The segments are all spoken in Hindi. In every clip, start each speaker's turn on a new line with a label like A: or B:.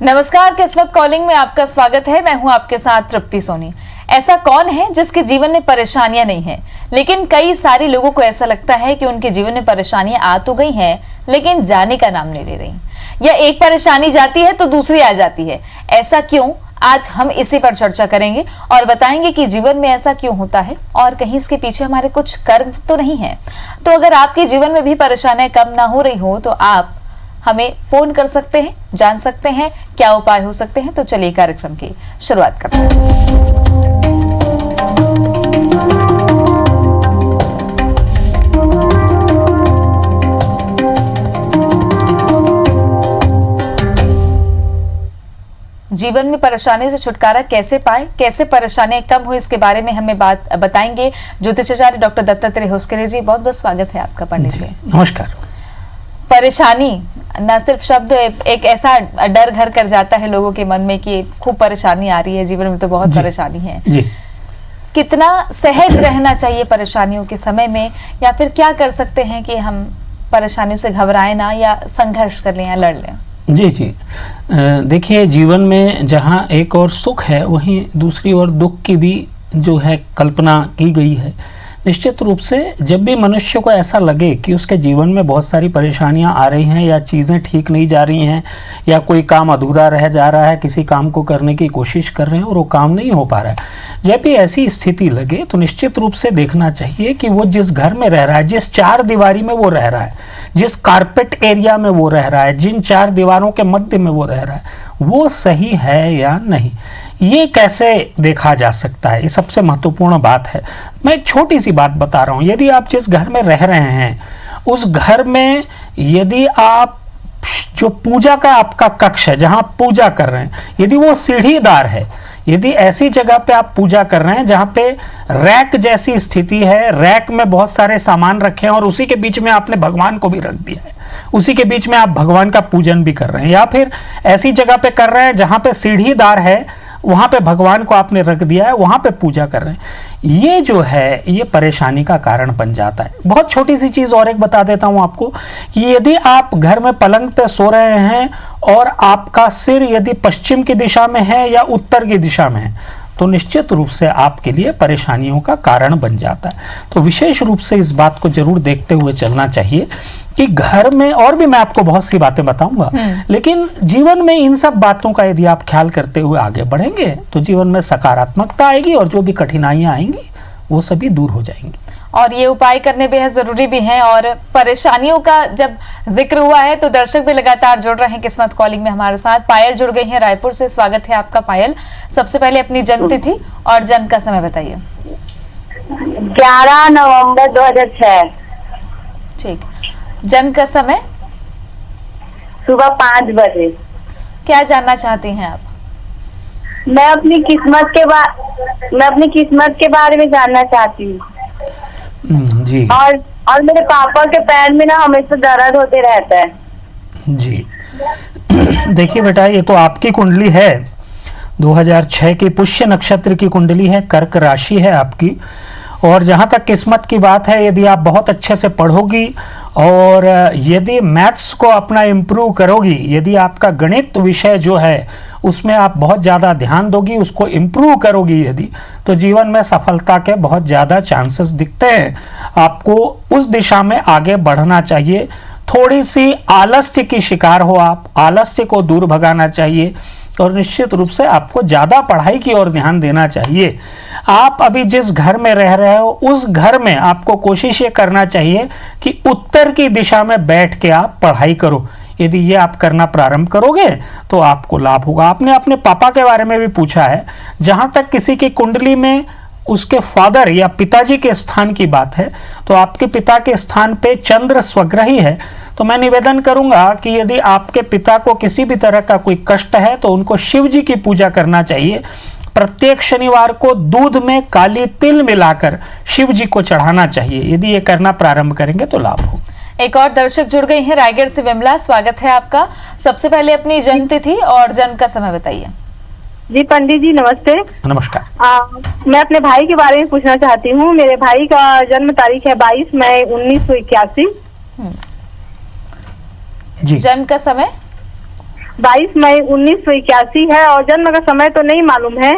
A: नमस्कार, किस्मत कॉलिंग में आपका स्वागत है। मैं हूं आपके साथ तृप्ति सोनी। ऐसा कौन है जिसके जीवन में परेशानियां नहीं है, लेकिन कई सारे लोगों को ऐसा लगता है कि उनके जीवन में परेशानियां आ तो गई हैं, लेकिन जाने का नाम नहीं ले रही, या एक परेशानी जाती है तो दूसरी आ जाती है। ऐसा क्यों? आज हम इसी पर चर्चा करेंगे और बताएंगे कि जीवन में ऐसा क्यों होता है और कहीं इसके पीछे हमारे कुछ कर्म तो नहीं है। तो अगर आपके जीवन में भी परेशानियां कम ना हो रही हो तो आप हमें फोन कर सकते हैं, जान सकते हैं क्या उपाय हो सकते हैं। तो चलिए कार्यक्रम की शुरुआत करते हैं। जीवन में परेशानियों से छुटकारा कैसे पाए, कैसे परेशानियां कम हुई, इसके बारे में हमें बात बताएंगे ज्योतिषाचार्य डॉक्टर दत्तात्रेय होसकरे जी। बहुत बहुत स्वागत है आपका पंडित जी।
B: नमस्कार।
A: परेशानी न सिर्फ शब्द, एक ऐसा डर घर कर जाता है लोगों के मन में कि खूब परेशानी आ रही है, जीवन में तो बहुत परेशानी है
B: जी।
A: कितना सहज रहना चाहिए परेशानियों के समय में, या फिर क्या कर सकते हैं कि हम परेशानियों से घबराएं ना, या संघर्ष कर लें या लड़ लें?
B: जी जी, देखिए, जीवन में जहाँ एक और सुख है वहीं दूसरी ओर दुख की भी जो है कल्पना की गई है। निश्चित रूप से जब भी मनुष्य को ऐसा लगे कि उसके जीवन में बहुत सारी परेशानियां आ रही हैं, या चीज़ें ठीक नहीं जा रही हैं, या कोई काम अधूरा रह जा रहा है, किसी काम को करने की कोशिश कर रहे हैं और वो काम नहीं हो पा रहा है, जब भी ऐसी स्थिति लगे तो निश्चित रूप से देखना चाहिए कि वो जिस घर में रह रहा है, जिस चार दीवारी में वो रह रहा है, जिस कारपेट एरिया में वो रह रहा है, जिन चार दीवारों के मध्य में वो रह रहा है, वो सही है या नहीं, ये कैसे देखा जा सकता है, ये सबसे महत्वपूर्ण बात है। मैं एक छोटी सी बात बता रहा हूँ। यदि आप जिस घर में रह रहे हैं उस घर में यदि आप जो पूजा का आपका कक्ष है, जहाँ आप पूजा कर रहे हैं, यदि वो सीढ़ीदार है, यदि ऐसी जगह पे आप पूजा कर रहे हैं जहाँ पे रैक जैसी स्थिति है, रैक में बहुत सारे सामान रखे हैं और उसी के बीच में आपने भगवान को भी रख दिया है, उसी के बीच में आप भगवान का पूजन भी कर रहे हैं, या फिर ऐसी जगह पे कर रहे हैं जहाँ पे सीढ़ीदार है, वहाँ पे भगवान को आपने रख दिया है, वहाँ पे पूजा कर रहे हैं, ये जो है ये परेशानी का कारण बन जाता है। बहुत छोटी सी चीज़ और एक बता देता हूँ आपको कि यदि आप घर में पलंग पे सो रहे हैं और आपका सिर यदि पश्चिम की दिशा में है या उत्तर की दिशा में है तो निश्चित रूप से आपके लिए परेशानियों का कारण बन जाता है। तो विशेष रूप से इस बात को जरूर देखते हुए चलना चाहिए कि घर में, और भी मैं आपको बहुत सी बातें बताऊंगा, लेकिन जीवन में इन सब बातों का यदि आप ख्याल करते हुए आगे बढ़ेंगे तो जीवन में सकारात्मकता आएगी और जो भी कठिनाइयां आएंगी वो सभी दूर हो जाएंगी।
A: और ये उपाय करने बेहद जरूरी भी हैं। और परेशानियों का जब जिक्र हुआ है तो दर्शक भी लगातार जुड़ रहे हैं किस्मत कॉलिंग में हमारे साथ। पायल जुड़ गई हैं रायपुर से। स्वागत है आपका पायल। सबसे पहले अपनी जन्म तिथि और जन्म का समय बताइए।
C: 11 नवंबर 2006।
A: ठीक। जन्म का समय?
C: सुबह 5 बजे।
A: क्या जानना चाहती हैं आप?
C: मैं अपनी किस्मत के बारे में जानना चाहती हूँ।
B: जी।
C: और मेरे पापा के पैर में ना हमेशा दर्द होते रहता है।
B: जी। देखिए बेटा, ये तो आपकी कुंडली है, 2006 की पुष्य नक्षत्र की कुंडली है, कर्क राशि है आपकी। और जहाँ तक किस्मत की बात है, यदि आप बहुत अच्छे से पढ़ोगी और यदि मैथ्स को अपना इम्प्रूव करोगी, यदि आपका गणित विषय जो है उसमें आप बहुत ज़्यादा ध्यान दोगी, उसको इम्प्रूव करोगी यदि, तो जीवन में सफलता के बहुत ज़्यादा चांसेस दिखते हैं। आपको उस दिशा में आगे बढ़ना चाहिए। थोड़ी सी आलस्य की शिकार हो आप, आलस्य को दूर भगाना चाहिए और निश्चित रूप से आपको ज़्यादा पढ़ाई की ओर ध्यान देना चाहिए। आप अभी जिस घर में रह रहे हो उस घर में आपको कोशिश ये करना चाहिए कि उत्तर की दिशा में बैठ के आप पढ़ाई करो। यदि ये आप करना प्रारंभ करोगे तो आपको लाभ होगा। आपने अपने पापा के बारे में भी पूछा है। जहाँ तक किसी की कुंडली में उसके फादर या पिताजी के स्थान की बात है तो आपके पिता के स्थान पे चंद्र स्वग्रही है। तो मैं निवेदन करूंगा कि यदि आपके पिता को किसी भी तरह का कोई कष्ट है तो उनको शिव जी की पूजा करना चाहिए। प्रत्येक शनिवार को दूध में काली तिल मिलाकर शिव जी को चढ़ाना चाहिए। यदि ये करना प्रारंभ करेंगे तो लाभ हो।
A: एक और दर्शक जुड़ गई हैं रायगढ़ से। विमला, स्वागत है आपका। सबसे पहले अपनी जन्म तिथि और जन्म का समय बताइए।
C: जी पंडित जी नमस्ते।
B: नमस्कार।
C: मैं अपने भाई के बारे में पूछना चाहती हूँ। मेरे भाई का जन्म तारीख है 22 मई 1981।
B: जी।
A: जन्म का समय?
C: 22 मई 1981 है और जन्म का समय तो नहीं मालूम है।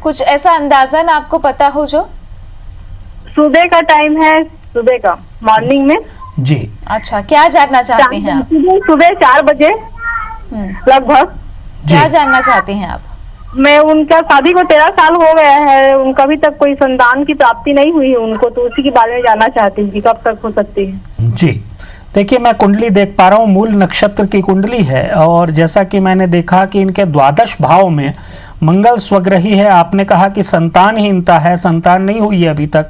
A: कुछ ऐसा अंदाजन आपको पता हो जो?
C: सुबह का टाइम है, सुबह का, मॉर्निंग में।
B: जी।
A: अच्छा, क्या जानना चाहते हैं आप?
C: सुबह 4 बजे लगभग।
B: जी।
A: क्या जानना चाहते हैं आप?
C: मैं उनका शादी को 13 साल हो गया है, उनका अभी तक कोई संतान की प्राप्ति नहीं हुई है उनको, तो उसी के बारे में जानना चाहती हूँ कि कब तक हो सकती है।
B: जी, देखिए मैं कुंडली देख पा रहा हूँ, मूल नक्षत्र की कुंडली है और जैसा कि मैंने देखा कि इनके द्वादश भाव में मंगल स्वग्रही है। आपने कहा कि संतानहीनता है, संतान नहीं हुई है अभी तक।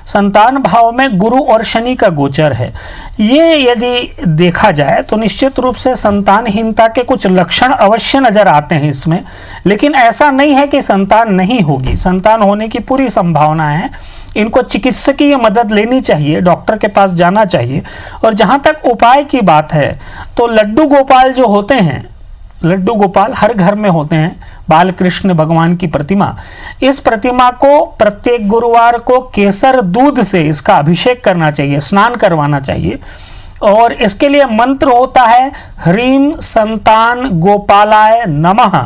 B: संतान भाव में गुरु और शनि का गोचर है। ये यदि देखा जाए तो निश्चित रूप से संतानहीनता के कुछ लक्षण अवश्य नजर आते हैं इसमें, लेकिन ऐसा नहीं है कि संतान नहीं होगी, संतान होने की पूरी संभावना है। इनको चिकित्सकीय मदद लेनी चाहिए, डॉक्टर के पास जाना चाहिए। और जहाँ तक उपाय की बात है तो लड्डू गोपाल जो होते हैं, लड्डू गोपाल हर घर में होते हैं, बालकृष्ण भगवान की प्रतिमा, इस प्रतिमा को प्रत्येक गुरुवार को केसर दूध से इसका अभिषेक करना चाहिए, स्नान करवाना चाहिए। और इसके लिए मंत्र होता है ह्रीम संतान गोपालाय नमः।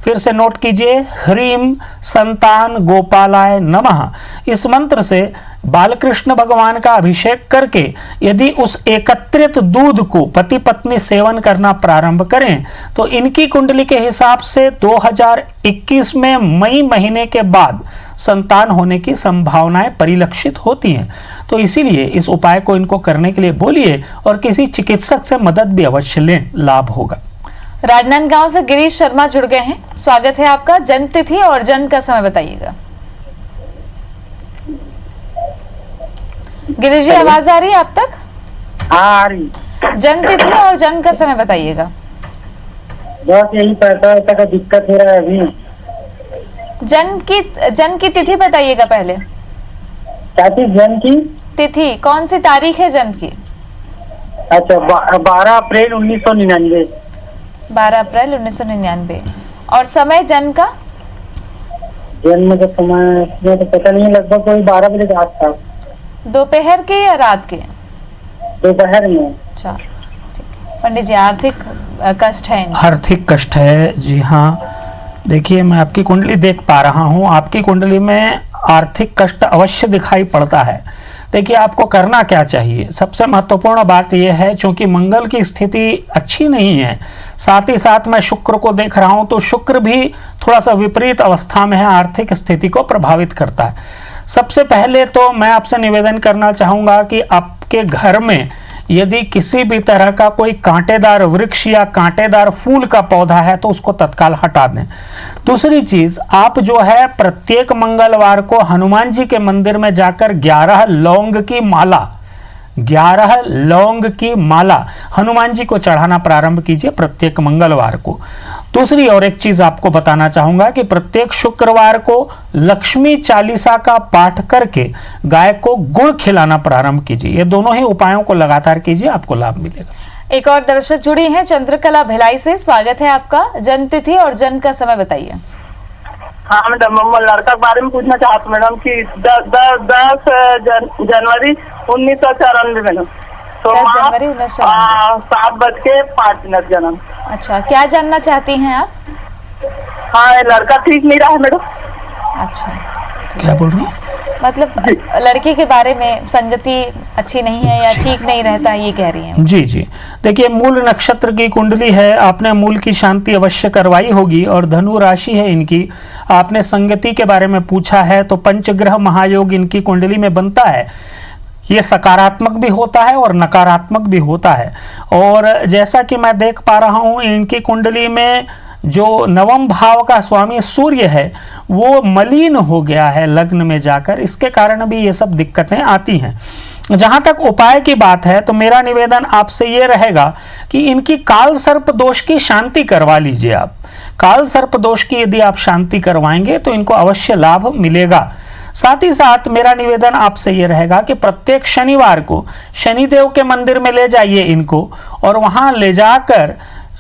B: फिर से नोट कीजिए, ह्रीम संतान गोपालाय नमः। इस मंत्र से बालकृष्ण भगवान का अभिषेक करके यदि उस एकत्रित दूध को पति पत्नी सेवन करना प्रारंभ करें तो इनकी कुंडली के हिसाब से 2021 में मई महीने के बाद संतान होने की संभावनाएं परिलक्षित होती हैं। तो इसीलिए इस उपाय को इनको करने के लिए बोलिए और किसी चिकित्सक से मदद भी अवश्य लें, लाभ होगा।
A: राजनांदगांव से गिरीश शर्मा जुड़ गए हैं, स्वागत है आपका। जन्म तिथि और जन्म का समय बताइएगा। गिरीश जी, आवाज आ रही है आप तक?
D: आ रही।
A: जन्म तिथि और जन्म का समय बताइएगा।
D: बस यही पैसा का दिक्कत हो रहा है अभी।
A: जन्म की तिथि बताइएगा पहले।
D: क्या चीज? जन्म की
A: तिथि कौन सी तारीख है जन्म की?
D: अच्छा, 12 अप्रैल 1999।
A: 12 अप्रैल 1999। और समय जन्म का?
D: जन्म का समय तो पता नहीं, लगभग कोई 12 बजे के आसपास।
A: दोपहर के या रात के?
D: दोपहर में।
A: अच्छा, ठीक है। पंडित जी, आर्थिक कष्ट है इनको?
B: आर्थिक कष्ट है, जी हाँ। देखिए मैं आपकी कुंडली देख पा रहा हूँ, आपकी कुंडली में आर्थिक कष्ट अवश्य दिखाई पड़ता है। देखिए आपको करना क्या चाहिए, सबसे महत्वपूर्ण बात यह है, चूंकि मंगल की स्थिति अच्छी नहीं है, साथ ही साथ मैं शुक्र को देख रहा हूं तो शुक्र भी थोड़ा सा विपरीत अवस्था में है, आर्थिक स्थिति को प्रभावित करता है। सबसे पहले तो मैं आपसे निवेदन करना चाहूँगा कि आपके घर में यदि किसी भी तरह का कोई कांटेदार वृक्ष या कांटेदार फूल का पौधा है तो उसको तत्काल हटा दें। दूसरी चीज, आप जो है प्रत्येक मंगलवार को हनुमान जी के मंदिर में जाकर 11 लौंग की माला, 11 लौंग की माला हनुमान जी को चढ़ाना प्रारंभ कीजिए प्रत्येक मंगलवार को। दूसरी और एक चीज आपको बताना चाहूंगा कि प्रत्येक शुक्रवार को लक्ष्मी चालीसा का पाठ करके गाय को गुड़ खिलाना प्रारंभ कीजिए। ये दोनों ही उपायों को लगातार कीजिए, आपको लाभ मिलेगा।
A: एक और दर्शक जुड़ी हैं चंद्रकला भिलाई से, स्वागत है आपका। जन्म तिथि और जन्म का समय बताइए।
C: हाँ मैडम, मैं लड़का के बारे में पूछना चाहती हूँ मैडम कि 10 जनवरी 1994 मैडम।
A: 10 जनवरी 1994।
C: 7:05 जन्म।
A: अच्छा, क्या जानना चाहती हैं आप?
C: हाँ, लड़का ठीक नहीं रहा है मैडम।
A: अच्छा,
B: क्या बोल रही हैं?
A: मतलब लड़के के बारे में संगति अच्छी नहीं है या ठीक नहीं रहता, ये कह रही हैं?
B: जी जी, देखिए मूल नक्षत्र की कुंडली है, आपने मूल की शांति अवश्य करवाई होगी और धनु राशि है इनकी। आपने संगति के बारे में पूछा है तो पंचग्रह महायोग इनकी कुंडली में बनता है। ये सकारात्मक भी होता है और नकारात्मक भी होता है। और जैसा कि मैं देख पा रहा हूँ इनकी कुंडली में जो नवम भाव का स्वामी सूर्य है वो मलिन हो गया है लग्न में जाकर, इसके कारण भी ये सब दिक्कतें आती हैं। जहाँ तक उपाय की बात है तो मेरा निवेदन आपसे ये रहेगा कि इनकी काल सर्प दोष की शांति करवा लीजिए आप। काल सर्प दोष की यदि आप शांति करवाएंगे तो इनको अवश्य लाभ मिलेगा। साथ ही साथ मेरा निवेदन आपसे ये रहेगा कि प्रत्येक शनिवार को शनिदेव के मंदिर में ले जाइए इनको और वहाँ ले जाकर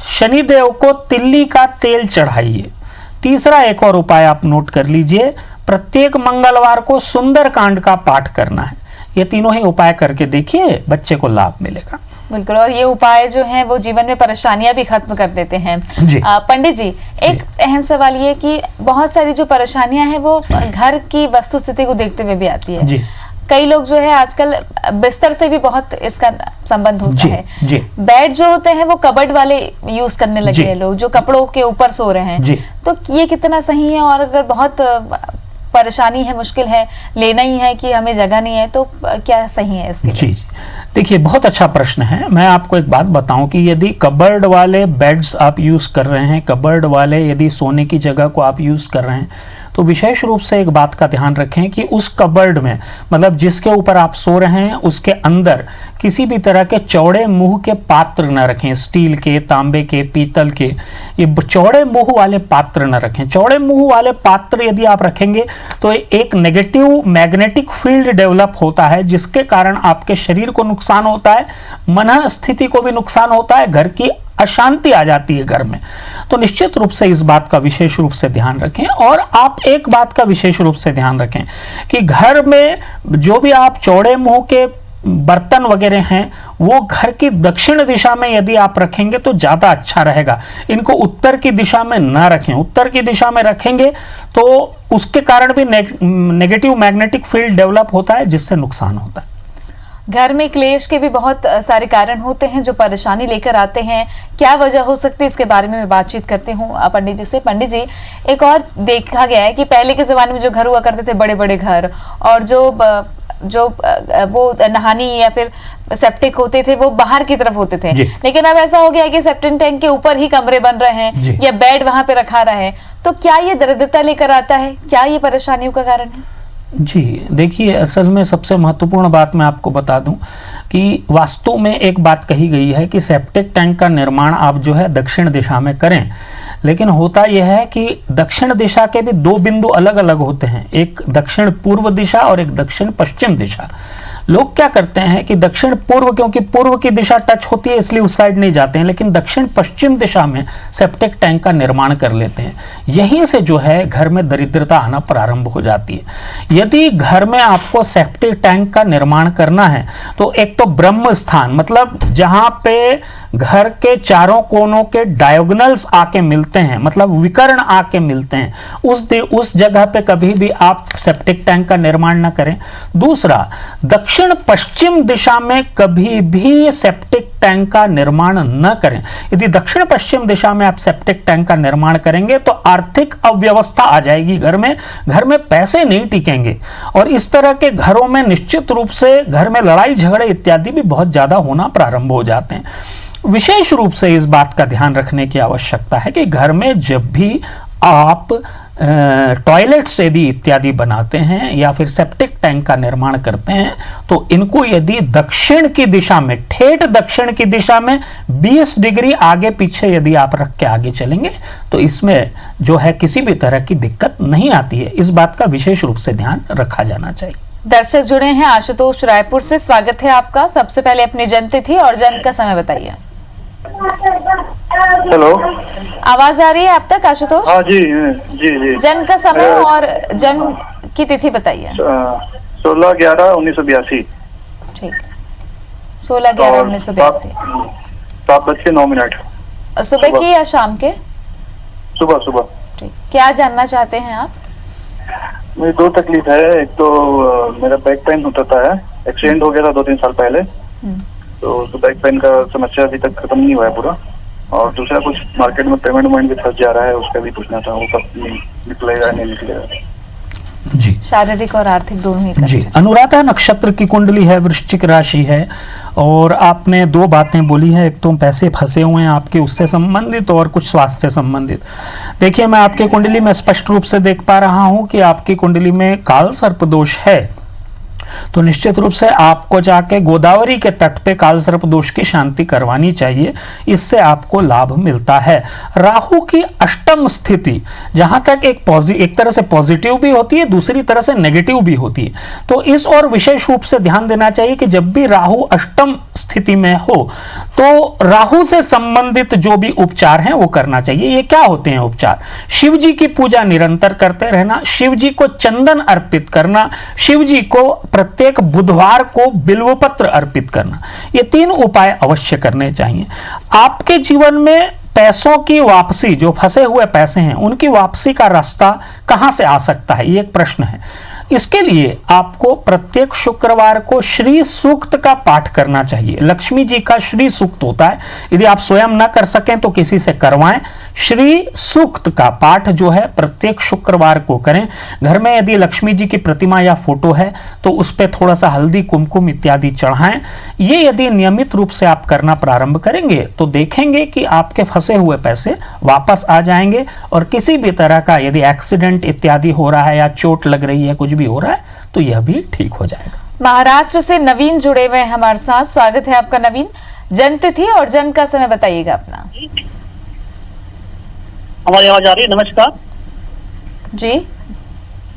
B: शनिदेव को तिल्ली का तेल चढ़ाइए। तीसरा एक और उपाय आप नोट कर लीजिए, प्रत्येक मंगलवार को सुंदर कांड का पाठ करना है। ये तीनों ही उपाय करके देखिए, बच्चे को लाभ मिलेगा।
A: बिल्कुल, और ये उपाय जो हैं वो जीवन में परेशानियां भी खत्म कर देते हैं।
B: जी।
A: पंडित जी, एक अहम सवाल ये कि बहुत सारी जो परेशानियां हैं वो घर की वस्तु स्थिति को देखते हुए भी आती है।
B: जी।
A: कई लोग जो है आजकल बिस्तर से भी बहुत इसका संबंध होता
B: जी,
A: है।
B: जी।
A: बेड जो होते हैं वो कबर्ड वाले यूज करने लगे
B: जी।
A: हैं लोग, जो कपड़ों के ऊपर सो रहे हैं।
B: जी।
A: तो ये कितना सही है? और अगर बहुत परेशानी है, मुश्किल है, लेना ही है कि हमें जगह नहीं है, तो क्या सही है इसके लिए?
B: जी जी, देखिए बहुत अच्छा प्रश्न है। मैं आपको एक बात बताऊं कि यदि कबर्ड वाले बेड्स आप यूज कर रहे हैं, कबर्ड वाले यदि सोने की जगह को आप यूज कर रहे हैं, तो विशेष रूप से एक बात का ध्यान रखें कि उस कबर्ड में, मतलब जिसके ऊपर आप सो रहे हैं, उसके अंदर किसी भी तरह के चौड़े मुंह के पात्र न रखें। स्टील के, तांबे के, पीतल के, ये चौड़े मुंह वाले पात्र न रखें। चौड़े मुंह वाले पात्र यदि आप रखेंगे तो एक नेगेटिव मैग्नेटिक फील्ड डेवलप होता है, जिसके कारण आपके शरीर को नुकसान होता है, मन स्थिति को भी नुकसान होता है, घर की अशांति आ जाती है घर में। तो निश्चित रूप से इस बात का विशेष रूप से ध्यान रखें। और आप एक बात का विशेष रूप से ध्यान रखें कि घर में जो भी आप चौड़े मुंह के बर्तन वगैरह हैं, वो घर की दक्षिण दिशा में यदि आप रखेंगे तो ज्यादा अच्छा रहेगा। इनको उत्तर की दिशा में ना रखें। उत्तर की दिशा में रखेंगे तो उसके कारण भी नेगेटिव मैग्नेटिक फील्ड डेवलप होता है, जिससे नुकसान होता है।
A: घर में क्लेश के भी बहुत सारे कारण होते हैं जो परेशानी लेकर आते हैं। क्या वजह हो सकती है, इसके बारे में मैं बातचीत करती हूँ पंडित जी से। पंडित जी, एक और देखा गया है कि पहले के जमाने में जो घर हुआ करते थे, बड़े बड़े घर, और जो वो नहानी या फिर सेप्टिक होते थे वो बाहर की तरफ होते थे। लेकिन अब ऐसा हो गया है कि सेप्टिक टैंक के ऊपर ही कमरे बन रहे हैं या बेड वहां पे रखा रहा है। तो क्या ये दरिद्रता लेकर आता है? क्या ये परेशानियों का कारण है?
B: जी देखिए, असल में सबसे महत्वपूर्ण बात मैं आपको बता दूं कि वास्तु में एक बात कही गई है कि सेप्टिक टैंक का निर्माण आप जो है दक्षिण दिशा में करें। लेकिन होता यह है कि दक्षिण दिशा के भी दो बिंदु अलग अलग होते हैं, एक दक्षिण पूर्व दिशा और एक दक्षिण पश्चिम दिशा। लोग क्या करते हैं कि दक्षिण पूर्व, क्योंकि पूर्व की दिशा टच होती है इसलिए उस साइड नहीं जाते हैं, लेकिन दक्षिण पश्चिम दिशा में सेप्टिक टैंक का निर्माण कर लेते हैं। यहीं से जो है घर में दरिद्रता आना प्रारंभ हो जाती है। यदि घर में आपको सेप्टिक टैंक का निर्माण करना है तो एक तो ब्रह्म स्थान, मतलब जहां पे घर के चारों कोनों के डायगोनल्स आके मिलते हैं, मतलब विकर्ण आके मिलते हैं, उस जगह पे कभी भी आप सेप्टिक टैंक का निर्माण न करें। दूसरा, दक्षिण पश्चिम दिशा में कभी भी सेप्टिक टैंक का निर्माण न करें। यदि दक्षिण पश्चिम दिशा में आप सेप्टिक टैंक का निर्माण करेंगे तो आर्थिक अव्यवस्था आ जाएगी घर में पैसे नहीं टिकेंगे, और इस तरह के घरों में निश्चित रूप से घर में लड़ाई झगड़े इत्यादि भी बहुत ज्यादा होना प्रारंभ हो जाते हैं। विशेष रूप से इस बात का ध्यान रखने की आवश्यकता है कि घर में जब भी आप टॉयलेट्स यदि इत्यादि बनाते हैं या फिर सेप्टिक टैंक का निर्माण करते हैं तो इनको यदि दक्षिण की दिशा में, ठेठ दक्षिण की दिशा में 20 डिग्री आगे पीछे यदि आप रख के आगे चलेंगे तो इसमें जो है किसी भी तरह की दिक्कत नहीं आती है। इस बात का विशेष रूप से ध्यान रखा जाना चाहिए।
A: दर्शक जुड़े हैं आशुतोष रायपुर से, स्वागत है आपका। सबसे पहले अपनी जन्मतिथि और जन्म का समय बताइए।
E: हेलो,
A: आवाज आ रही है आप तक आशुतोष?
E: हाँ जी जी जी।
A: जन्म का समय और जन्म की तिथि बताइए।
E: 16/11/1982।
A: ठीक, 16/11/1982।
E: 7:09।
A: सुबह की या शाम के?
E: सुबह।
A: ठीक, क्या जानना चाहते हैं आप?
E: मुझे दो तकलीफ है। एक तो मेरा बैक पेन होता था, एक्सीडेंट हो गया था 2-3 साल पहले, तो बैक पेन का समस्या अभी तक खत्म नहीं हुआ है पूरा। और दूसरा, कुछ मार्केट में पेमेंट भी फंस जा रहा है, उसका भी पूछना था, वो कब निकलेगा नहीं निकलेगा।
B: जी,
A: शारीरिक और आर्थिक दोनों ही
B: जी। अनुराधा नक्षत्र की कुंडली है, वृश्चिक राशि है, और आपने दो बातें बोली हैं, एक तो पैसे फंसे हुए हैं आपके उससे संबंधित और कुछ स्वास्थ्य संबंधित। देखिए, मैं आपके कुंडली में स्पष्ट रूप से देख पा रहा हूं कि आपकी कुंडली में काल सर्प दोष है, तो निश्चित रूप से आपको जाके गोदावरी के तट पे काल सर्प दोष की शांति करवानी चाहिए, इससे आपको लाभ मिलता है। राहु की अष्टम स्थिति जहां तक एक तरह से पॉजिटिव भी होती है, दूसरी तरह से नेगेटिव भी होती है, तो इस और विशेष रूप से ध्यान देना चाहिए कि जब भी राहु अष्टम स्थिति में हो तो राहु से संबंधित जो भी उपचार हैं वो करना चाहिए। ये क्या होते हैं उपचार? शिव जी की पूजा निरंतर करते रहना, शिव जी को चंदन अर्पित करना, शिव जी को प्रत्येक बुधवार को बिल्वपत्र अर्पित करना, ये 3 उपाय अवश्य करने चाहिए। आपके जीवन में पैसों की वापसी, जो फंसे हुए पैसे हैं उनकी वापसी का रास्ता कहां से आ सकता है, ये एक प्रश्न है। इसके लिए आपको प्रत्येक शुक्रवार को श्री सूक्त का पाठ करना चाहिए। लक्ष्मी जी का श्री सूक्त होता है, यदि आप स्वयं न कर सकें तो किसी से करवाएं। श्री सूक्त का पाठ जो है प्रत्येक शुक्रवार को करें। घर में यदि लक्ष्मी जी की प्रतिमा या फोटो है तो उस पर थोड़ा सा हल्दी, कुमकुम इत्यादि चढ़ाएं। ये यदि नियमित रूप से आप करना प्रारंभ करेंगे तो देखेंगे कि आपके फंसे हुए पैसे वापस आ जाएंगे, और किसी भी तरह का यदि एक्सीडेंट इत्यादि हो रहा है या चोट लग रही है, कुछ भी हो रहा है, तो यह भी ठीक हो जाएगा।
A: महाराष्ट्र से नवीन जुड़े हुए हैं हमारे साथ, स्वागत है आपका नवीन। जन्म तिथि और जन्म का समय बताइएगा अपना।
F: हमारी आवाज आ रही है? नमस्कार
A: जी,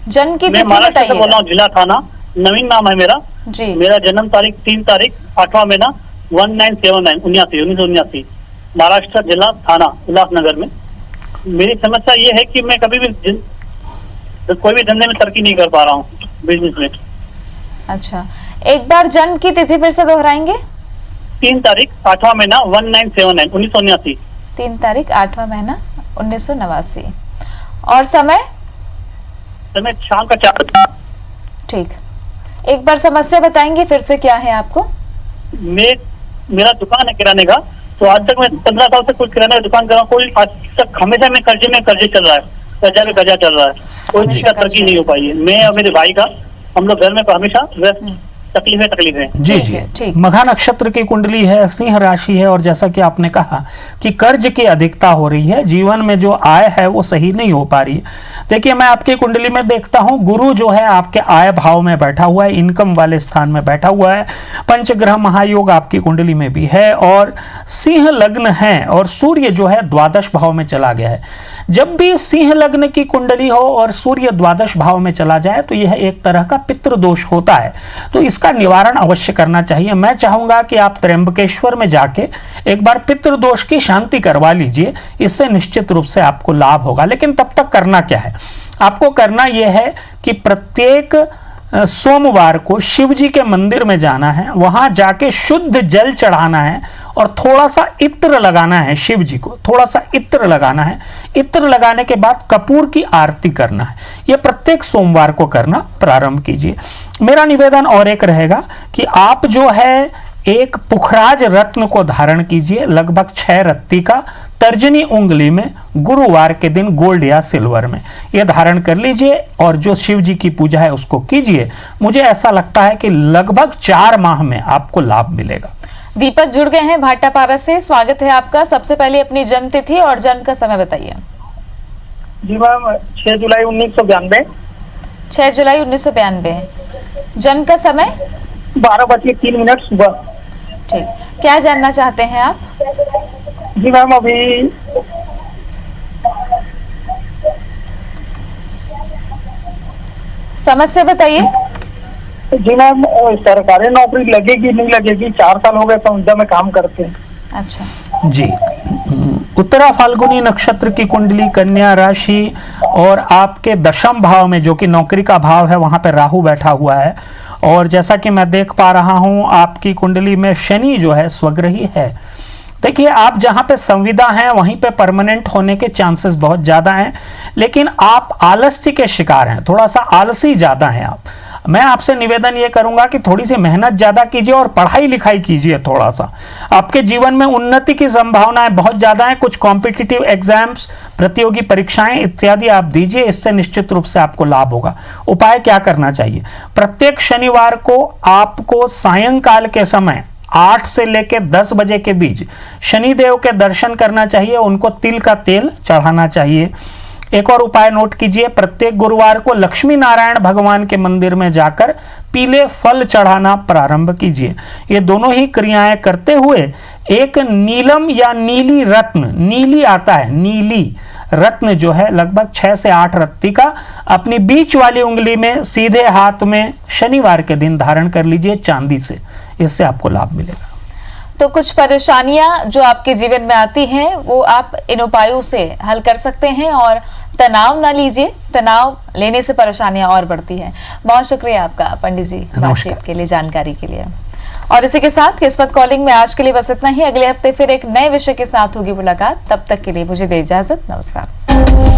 A: जन्म की
F: मैं
A: तिथि
F: महाराष्ट्र से बोल रहा
A: बताइएगा।
F: हूँ, जिला थाना। नवीन नाम है मेरा।
A: जी,
F: मेरा जन्म तारीख 3 तारीख 8वां महीना 1979 महाराष्ट्र, जिला थाना उल्लासनगर में। मेरी समस्या ये है कि मैं कभी भी कोई भी धंधे में तरक्की नहीं कर पा रहा हूँ, बिजनेस में।
A: अच्छा, एक बार जन्म की तिथि फिर से दोहराएंगे।
F: 3 तारीख 8वां महीना 1979
A: 3 तारीख 8वां महीना 1989। और समय?
F: समय शाम का 4।
A: ठीक, एक बार समस्या बताएंगे फिर से, क्या है आपको?
F: मेरा दुकान है किराने का, तो आज तक मैं 15 साल से कोई किराने का दुकान कर रहा हूँ, कोई आज तक हमेशा में कर्जे चल रहा है, कर्जा पे कर्जा चल रहा है, कोई चीज का तरक्की नहीं हो पाई है। मैं और मेरे भाई का, हम लोग घर में हमेशा तकलीफ है।
B: जी
A: ठीक
B: जी,
A: है, ठीक।
B: मघा नक्षत्र की कुंडली है, सिंह राशि है, और जैसा कि आपने कहा कि कर्ज की अधिकता हो रही है, जीवन में जो आय है वो सही नहीं हो पा रही है। देखिए, मैं आपकी कुंडली में देखता हूं, गुरु जो है आपके आय भाव में बैठा हुआ है, इनकम वाले स्थान में बैठा हुआ है। पंचग्रह महायोग आपकी कुंडली में भी है, और सिंह लग्न है, और सूर्य जो है द्वादश भाव में चला गया है। जब भी सिंह लग्न की कुंडली हो और सूर्य द्वादश भाव में चला जाए तो यह एक तरह का पितृदोष होता है, तो इसका निवारण अवश्य करना चाहिए। मैं चाहूंगा कि आप त्र्यंबकेश्वर में जाके एक बार पितृदोष की शांति करवा लीजिए, इससे निश्चित रूप से आपको लाभ होगा। लेकिन तब तक करना क्या है? आपको करना यह है कि प्रत्येक सोमवार को शिव जी के मंदिर में जाना है, वहां जाके शुद्ध जल चढ़ाना है और थोड़ा सा इत्र लगाना है। शिव जी को थोड़ा सा इत्र लगाना है। इत्र लगाने के बाद कपूर की आरती करना है। यह प्रत्येक सोमवार को करना प्रारंभ कीजिए। मेरा निवेदन और एक रहेगा कि आप जो है एक पुखराज रत्न को धारण कीजिए, लगभग 6 रत्ती का, तर्जनी उंगली में, गुरुवार के दिन गोल्ड या सिल्वर में यह धारण कर लीजिए और जो शिव जी की पूजा है उसको कीजिए। मुझे ऐसा लगता है कि लगभग 4 माह में आपको लाभ मिलेगा।
A: दीपक जुड़ गए हैं भाटापारा से, स्वागत है आपका। सबसे पहले अपनी जन्म तिथि और जन्म का समय बताइए।
D: जी मैम, 6 जुलाई 1992।
A: 6 जुलाई 1992। जन्म का समय?
D: 12:03 सुबह।
A: ठीक, क्या जानना चाहते हैं आप?
D: जी मैम, अभी
A: समस्या बताइए।
D: जी मैम, सरकारी नौकरी लगेगी नहीं लगेगी, 4 साल हो गए पंजाब में काम करते हैं।
A: अच्छा
B: जी, उत्तरा फाल्गुनी नक्षत्र की कुंडली, कन्या राशि, और आपके दशम भाव में जो कि नौकरी का भाव है वहां पे राहु बैठा हुआ है, और जैसा कि मैं देख पा रहा हूं आपकी कुंडली में शनि जो है स्वग्रही है। देखिए, आप जहां पे संविदा हैं वहीं पे परमानेंट होने के चांसेस बहुत ज्यादा हैं, लेकिन आप आलस्य के शिकार हैं, थोड़ा सा आलसी ज्यादा हैं आप। मैं आपसे निवेदन ये करूंगा कि थोड़ी सी मेहनत ज्यादा कीजिए और पढ़ाई लिखाई कीजिए थोड़ा सा। आपके जीवन में उन्नति की संभावनाएं बहुत ज्यादा हैं। कुछ कॉम्पिटिटिव एग्जाम्स, प्रतियोगी परीक्षाएं इत्यादि आप दीजिए, इससे निश्चित रूप से आपको लाभ होगा। उपाय क्या करना चाहिए? प्रत्येक शनिवार को आपको सायंकाल के समय 8 से लेकर 10 बजे के बीच शनिदेव के दर्शन करना चाहिए, उनको तिल का तेल चढ़ाना चाहिए। एक और उपाय नोट कीजिए, प्रत्येक गुरुवार को लक्ष्मी नारायण भगवान के मंदिर में जाकर पीले फल चढ़ाना प्रारंभ कीजिए। ये दोनों ही क्रियाएं करते हुए एक नीलम या नीली रत्न, नीली आता है, नीली रत्न जो है लगभग 6 से 8 रत्ती का, अपनी बीच वाली उंगली में सीधे हाथ में शनिवार के दिन धारण कर लीजिए चांदी से, इससे आपको लाभ मिलेगा।
A: तो कुछ परेशानियां जो आपके जीवन में आती हैं वो आप इन उपायों से हल कर सकते हैं और तनाव ना लीजिए, तनाव लेने से परेशानियां और बढ़ती हैं। बहुत शुक्रिया आपका पंडित जी बातचीत के लिए, जानकारी के लिए। और इसी के साथ किस्मत कॉलिंग में आज के लिए बस इतना ही। अगले हफ्ते फिर एक नए विषय के साथ होगी मुलाकात। तब तक के लिए मुझे दे इजाजत। नमस्कार।